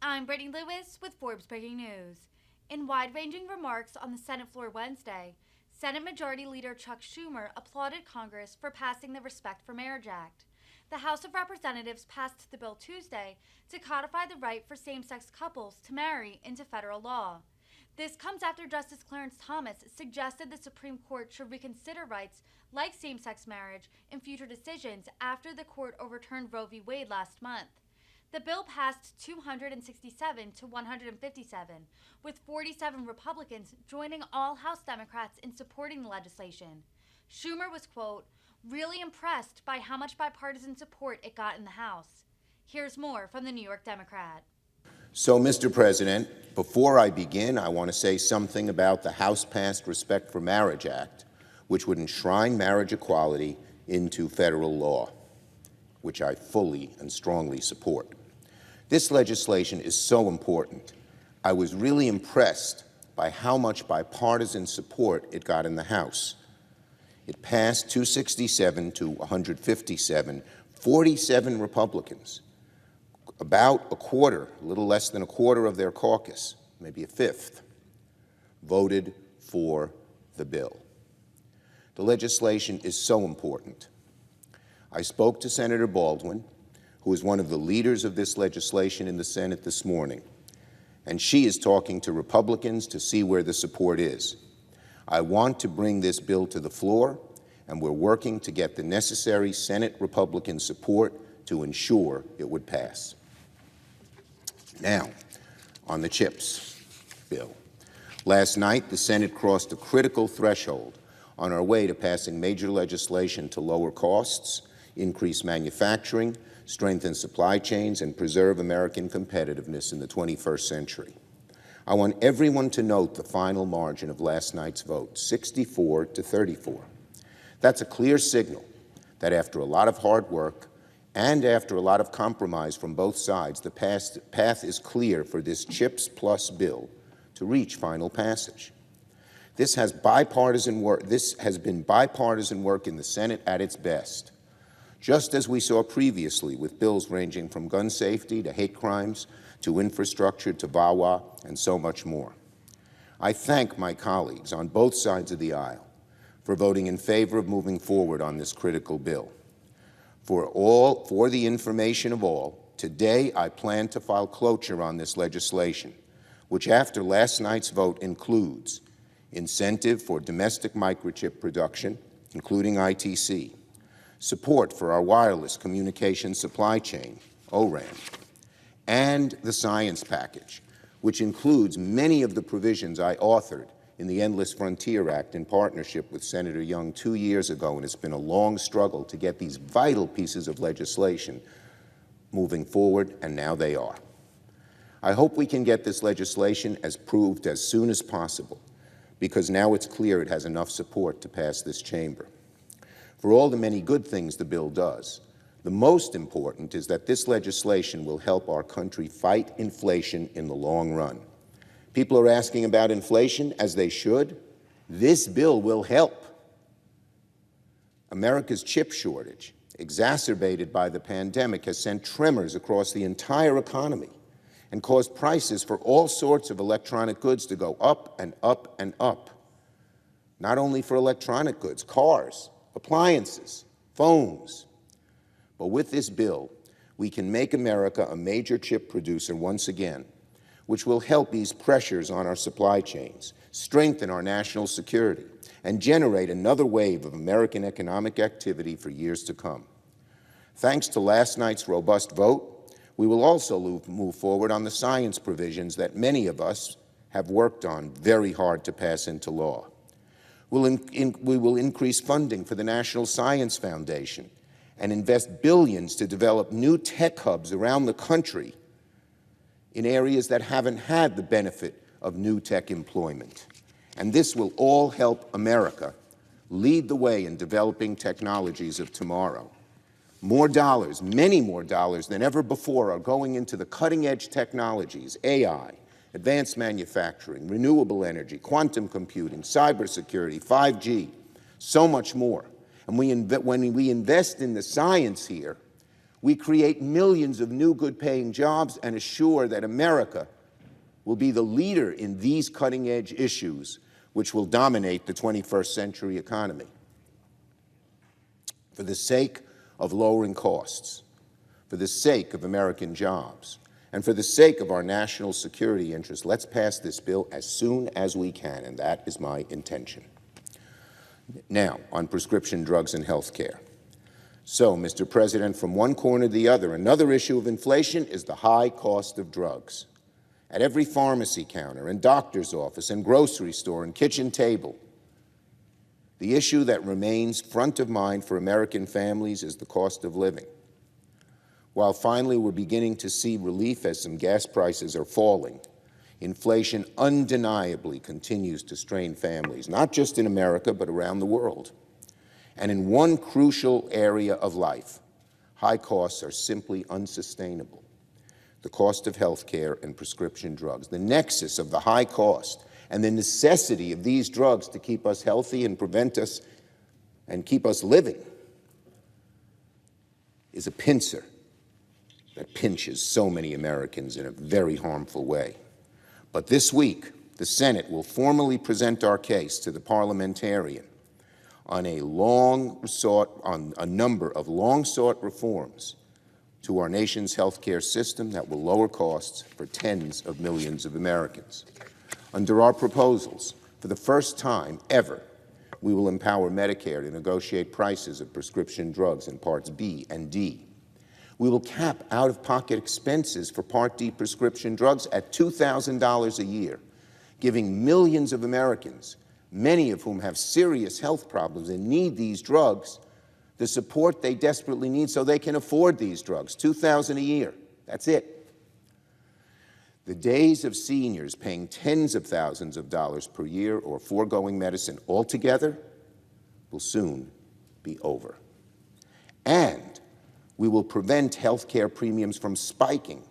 I'm Brittany Lewis with Forbes Breaking News. In wide-ranging remarks on the Senate floor Wednesday, Senate Majority Leader Chuck Schumer applauded Congress for passing the Respect for Marriage Act. The House of Representatives passed the bill Tuesday to codify the right for same-sex couples to marry into federal law. This comes after Justice Clarence Thomas suggested the Supreme Court should reconsider rights like same-sex marriage in future decisions after the court overturned Roe v. Wade last month. The bill passed 267 to 157, with 47 Republicans joining all House Democrats in supporting the legislation. Schumer was, quote, really impressed by how much bipartisan support it got in the House. Here's more from the New York Democrat. So, Mr. President, before I begin, I want to say something about the House-passed Respect for Marriage Act, which would enshrine marriage equality into federal law, which I fully and strongly support. This legislation is so important. I was really impressed by how much bipartisan support it got in the House. It passed 267 to 157, 47 Republicans, about a quarter, a little less than a quarter of their caucus, maybe a fifth, voted for the bill. The legislation is so important. I spoke to Senator Baldwin, who is one of the leaders of this legislation in the Senate this morning, and she is talking to Republicans to see where the support is. I want to bring this bill to the floor, and we're working to get the necessary Senate Republican support to ensure it would pass. Now, on the CHIPS bill. Last night, the Senate crossed a critical threshold on our way to passing major legislation to lower costs, increase manufacturing, strengthen supply chains, and preserve American competitiveness in the 21st century. I want everyone to note the final margin of last night's vote, 64 to 34. That's a clear signal that after a lot of hard work and after a lot of compromise from both sides, the path is clear for this CHIPS Plus bill to reach final passage. This has been bipartisan work in the Senate at its best, just as we saw previously with bills ranging from gun safety to hate crimes to infrastructure to VAWA and so much more. I thank my colleagues on both sides of the aisle for voting in favor of moving forward on this critical bill. For the information of all, today I plan to file cloture on this legislation, which after last night's vote includes incentive for domestic microchip production, including ITC, support for our wireless communication supply chain, ORAN, and the science package, which includes many of the provisions I authored in the Endless Frontier Act in partnership with Senator Young 2 years ago, and it's been a long struggle to get these vital pieces of legislation moving forward, and now they are. I hope we can get this legislation approved as soon as possible, because now it's clear it has enough support to pass this chamber. For all the many good things the bill does, the most important is that this legislation will help our country fight inflation in the long run. People are asking about inflation, as they should. This bill will help. America's chip shortage, exacerbated by the pandemic, has sent tremors across the entire economy and caused prices for all sorts of electronic goods to go up and up and up. Not only for electronic goods, cars, appliances, phones. But with this bill, we can make America a major chip producer once again, which will help ease pressures on our supply chains, strengthen our national security, and generate another wave of American economic activity for years to come. Thanks to last night's robust vote, we will also move forward on the science provisions that many of us have worked on very hard to pass into law. We will increase funding for the National Science Foundation and invest billions to develop new tech hubs around the country in areas that haven't had the benefit of new tech employment. And this will all help America lead the way in developing technologies of tomorrow. More dollars, many more dollars than ever before, are going into the cutting-edge technologies, AI, advanced manufacturing, renewable energy, quantum computing, cybersecurity, 5G, so much more. And when we invest in the science here, We create millions of new good-paying jobs and assure that America will be the leader in these cutting-edge issues which will dominate the 21st century economy. For the sake of lowering costs, for the sake of American jobs, and for the sake of our national security interests, let's pass this bill as soon as we can, and that is my intention. Now, on prescription drugs and health care. So, Mr. President, from one corner to the other, another issue of inflation is the high cost of drugs. At every pharmacy counter and doctor's office and grocery store and kitchen table, the issue that remains front of mind for American families is the cost of living. While finally we're beginning to see relief as some gas prices are falling, inflation undeniably continues to strain families, not just in America, but around the world. And in one crucial area of life, high costs are simply unsustainable. The cost of health care and prescription drugs, the nexus of the high cost and the necessity of these drugs to keep us healthy and prevent us and keep us living, is a pincer that pinches so many Americans in a very harmful way. But this week, the Senate will formally present our case to the parliamentarian on a number of long-sought reforms to our nation's health care system that will lower costs for tens of millions of Americans. Under our proposals, for the first time ever, we will empower Medicare to negotiate prices of prescription drugs in Parts B and D. We will cap out-of-pocket expenses for Part D prescription drugs at $2,000 a year, giving millions of Americans, many of whom have serious health problems and need these drugs, the support they desperately need so they can afford these drugs. $2,000 a year. That's it. The days of seniors paying tens of thousands of dollars per year or foregoing medicine altogether will soon be over. And we will prevent health care premiums from spiking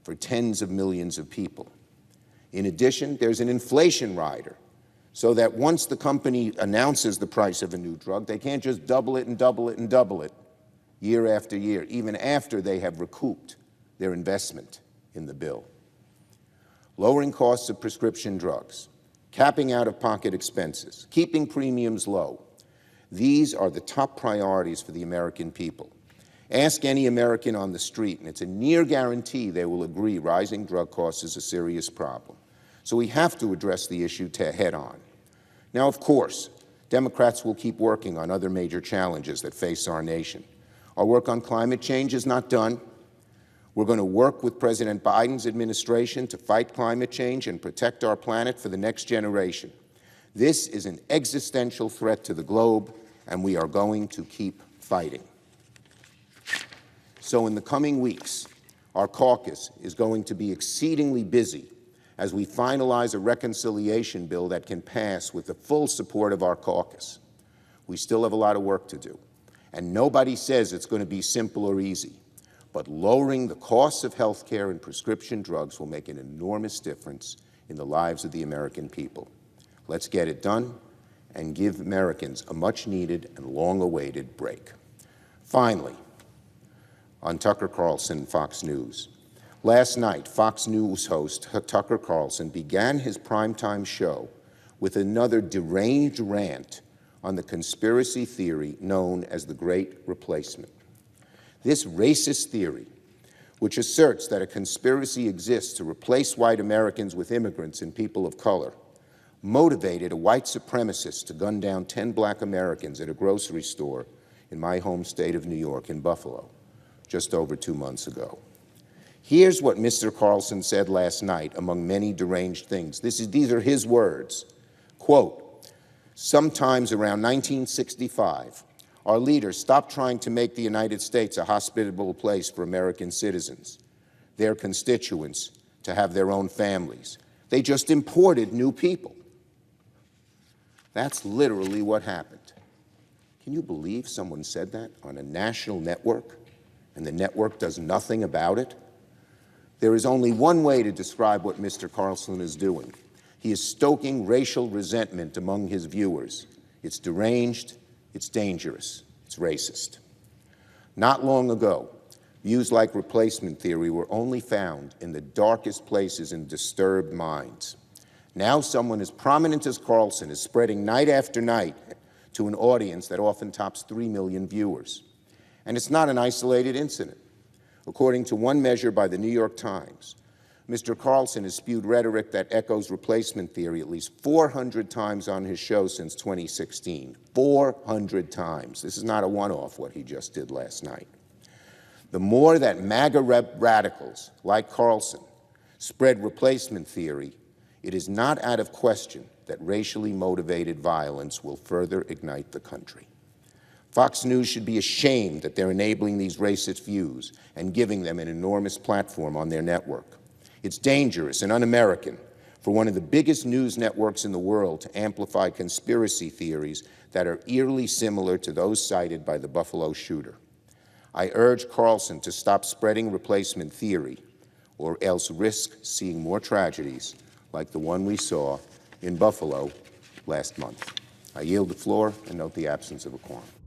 for tens of millions of people. In addition, there's an inflation rider, so that once the company announces the price of a new drug, they can't just double it and double it and double it year after year, even after they have recouped their investment in the bill. Lowering costs of prescription drugs, capping out-of-pocket expenses, keeping premiums low, these are the top priorities for the American people. Ask any American on the street, and it's a near guarantee they will agree rising drug costs is a serious problem. So we have to address the issue head on. Now, of course, Democrats will keep working on other major challenges that face our nation. Our work on climate change is not done. We're going to work with President Biden's administration to fight climate change and protect our planet for the next generation. This is an existential threat to the globe, and we are going to keep fighting. So in the coming weeks, our caucus is going to be exceedingly busy as we finalize a reconciliation bill that can pass with the full support of our caucus. We still have a lot of work to do, and nobody says it's going to be simple or easy. But lowering the costs of health care and prescription drugs will make an enormous difference in the lives of the American people. Let's get it done and give Americans a much-needed and long-awaited break. Finally, on Tucker Carlson, Fox News. Last night, Fox News host Tucker Carlson began his primetime show with another deranged rant on the conspiracy theory known as the Great Replacement. This racist theory, which asserts that a conspiracy exists to replace white Americans with immigrants and people of color, motivated a white supremacist to gun down 10 black Americans at a grocery store in my home state of New York, in Buffalo, just over 2 months ago. Here's what Mr. Carlson said last night, among many deranged things. These are his words. Quote, "Sometimes around 1965, our leaders stopped trying to make the United States a hospitable place for American citizens, their constituents, to have their own families. They just imported new people." That's literally what happened. Can you believe someone said that on a national network, and the network does nothing about it? There is only one way to describe what Mr. Carlson is doing. He is stoking racial resentment among his viewers. It's deranged, it's dangerous, it's racist. Not long ago, Views like replacement theory were only found in the darkest places in disturbed minds. Now someone as prominent as Carlson is spreading night after night to an audience that often tops 3 million viewers. And it's not an isolated incident. According to one measure by the New York Times, Mr. Carlson has spewed rhetoric that echoes replacement theory at least 400 times on his show since 2016. 400 times. This is not a one-off, what he just did last night. The more that MAGA radicals, like Carlson, spread replacement theory, it is not out of question that racially motivated violence will further ignite the country. Fox News should be ashamed that they're enabling these racist views and giving them an enormous platform on their network. It's dangerous and un-American for one of the biggest news networks in the world to amplify conspiracy theories that are eerily similar to those cited by the Buffalo shooter. I urge Carlson to stop spreading replacement theory or else risk seeing more tragedies like the one we saw in Buffalo last month. I yield the floor and note the absence of a quorum.